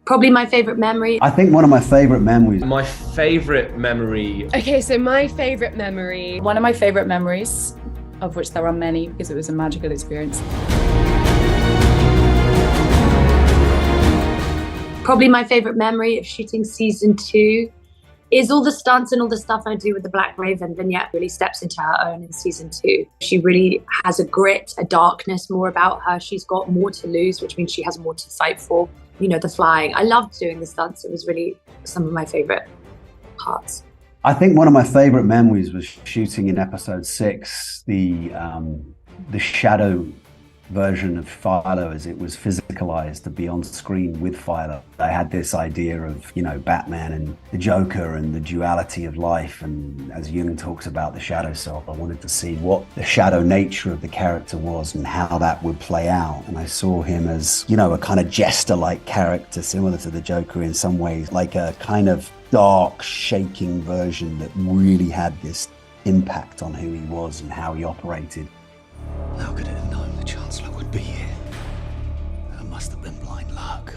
Probably my favorite memory. I think one of my favorite memories. My favorite memory. Okay, so my favorite memory. One of my favorite memories, of which there are many because it was a magical experience. Probably my favorite memory of shooting season 2 is all the stunts and all the stuff I do with the Black Raven. Vignette really steps into her own in season 2. She really has a grit, a darkness more about her. She's got more to lose, which means she has more to fight for. You know, the flying. I loved doing the stunts. It was really some of my favorite parts. I think one of my favorite memories was shooting in episode 6, the shadow version of Philo as it was physicalized to be on screen with Philo. I had this idea of, you know, Batman and the Joker and the duality of life, and as Jung talks about the shadow self, I wanted to see what the shadow nature of the character was and how that would play out. And I saw him as, you know, a kind of jester-like character, similar to the Joker in some ways, like a kind of dark, shaking version that really had this impact on who he was and how he operated. How could it have known the Chancellor would be here? That must have been blind luck.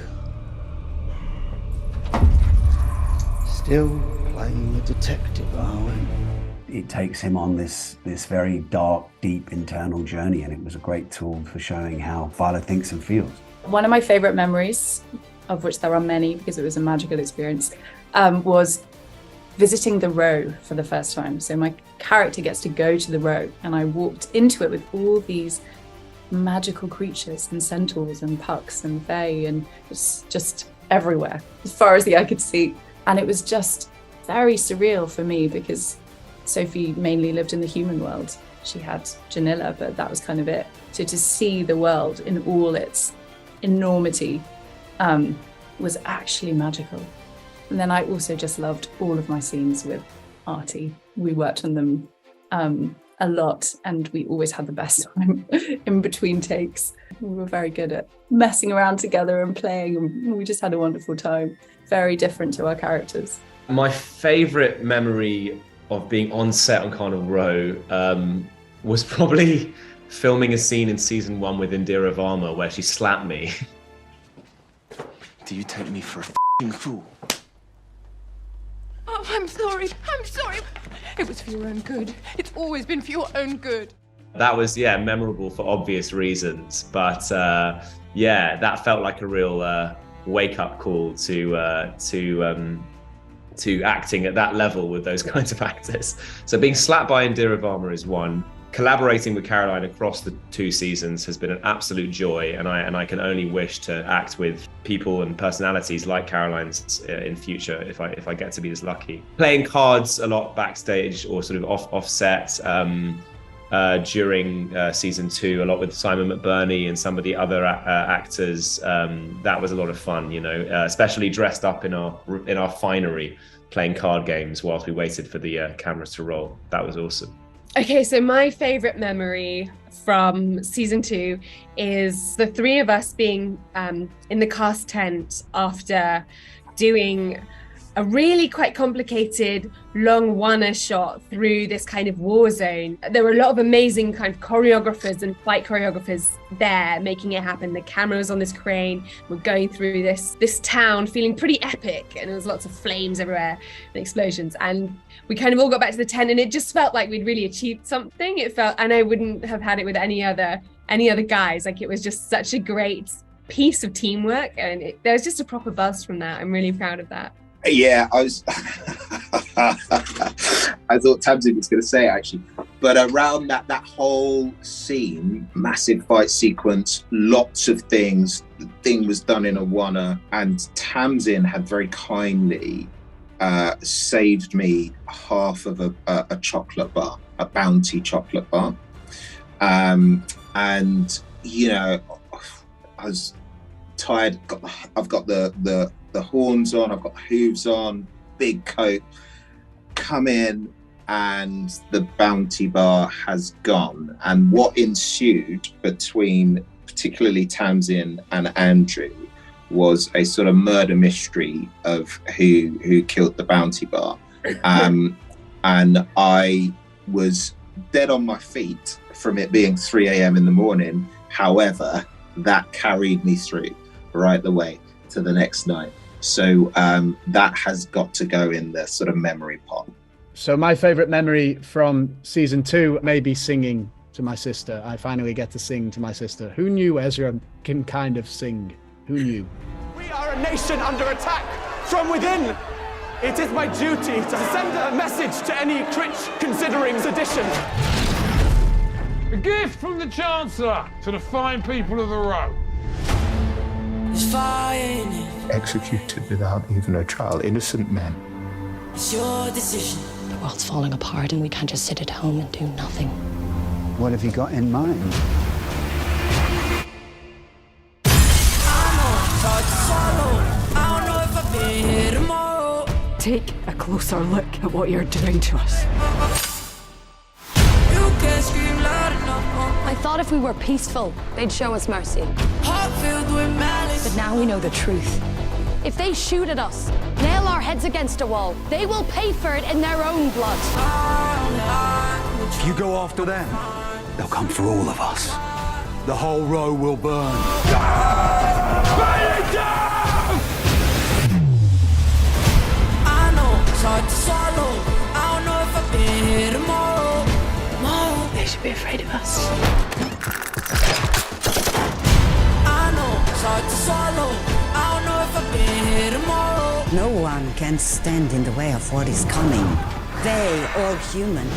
Still playing the detective, are we? It takes him on this very dark, deep internal journey, and it was a great tool for showing how Philo thinks and feels. One of my favorite memories, of which there are many because it was a magical experience, was visiting the Row for the first time. So my character gets to go to the Row, and I walked into it with all these magical creatures and centaurs and pucks and fae, and it's just everywhere as far as the eye could see. And it was just very surreal for me because Sophie mainly lived in the human world. She had Janilla, but that was kind of it. So to see the world in all its enormity was actually magical. And then I also just loved all of my scenes with Artie. We worked on them a lot, and we always had the best time in between takes. We were very good at messing around together and playing, and we just had a wonderful time. Very different to our characters. My favorite memory of being on set on Carnival Row was probably filming a scene in season 1 with Indira Varma where she slapped me. Do you take me for a f***ing fool? Oh, I'm sorry. It was for your own good. It's always been for your own good. That was, memorable for obvious reasons, but that felt like a real wake-up call to acting at that level with those kinds of actors. So being slapped by Indira Varma is one. Collaborating with Caroline across the 2 seasons has been an absolute joy, and I can only wish to act with people and personalities like Caroline's in future if I get to be as lucky. Playing cards a lot backstage or sort of offset during season 2, a lot with Simon McBurney and some of the other actors. That was a lot of fun, you know, especially dressed up in our finery, playing card games whilst we waited for the cameras to roll. That was awesome. Okay, so my favorite memory from season 2 is the 3 of us being in the cast tent after doing a really quite complicated long one shot through this kind of war zone. There were a lot of amazing kind of choreographers and fight choreographers there making it happen. The camera was on this crane. We're going through this town feeling pretty epic, and there was lots of flames everywhere and explosions. And we kind of all got back to the tent, and it just felt like we'd really achieved something. It felt, and I wouldn't have had it with any other guys. Like, it was just such a great piece of teamwork, and there was just a proper buzz from that. I'm really proud of that. Yeah, I was. I thought Tamzin was going to say it, actually, but around that whole scene, massive fight sequence, lots of things. The thing was done in a one-er, and Tamzin had very kindly saved me half of a chocolate bar, a Bounty chocolate bar, and you know, I was tired. I've got the horns on, I've got the hooves on, big coat, come in, and the Bounty bar has gone. And what ensued between particularly Tamzin and Andrew was a sort of murder mystery of who killed the Bounty bar. And I was dead on my feet from it being 3 a.m. in the morning. However, that carried me through right the way. to the next night. So that has got to go in the sort of memory pot. So my favourite memory from season 2 may be singing to my sister. I finally get to sing to my sister. Who knew Ezra can kind of sing? Who knew? We are a nation under attack from within. It is my duty to send a message to any critch considering sedition. A gift from the Chancellor to the fine people of the Row. Executed without even a trial, innocent men. It's your decision. The world's falling apart and we can't just sit at home and do nothing. What have you got in mind? Take a closer look at what you're doing to us. I thought if we were peaceful, they'd show us mercy. But now we know the truth. If they shoot at us, nail our heads against a wall, they will pay for it in their own blood. If you go after them, they'll come for all of us. The whole row will burn. Burn it down! It's hard to swallow. I don't know if I've been here tomorrow. They should be afraid of us. I know it's hard to swallow. I don't know if I've been here tomorrow. No one can stand in the way of what is coming. They, all human,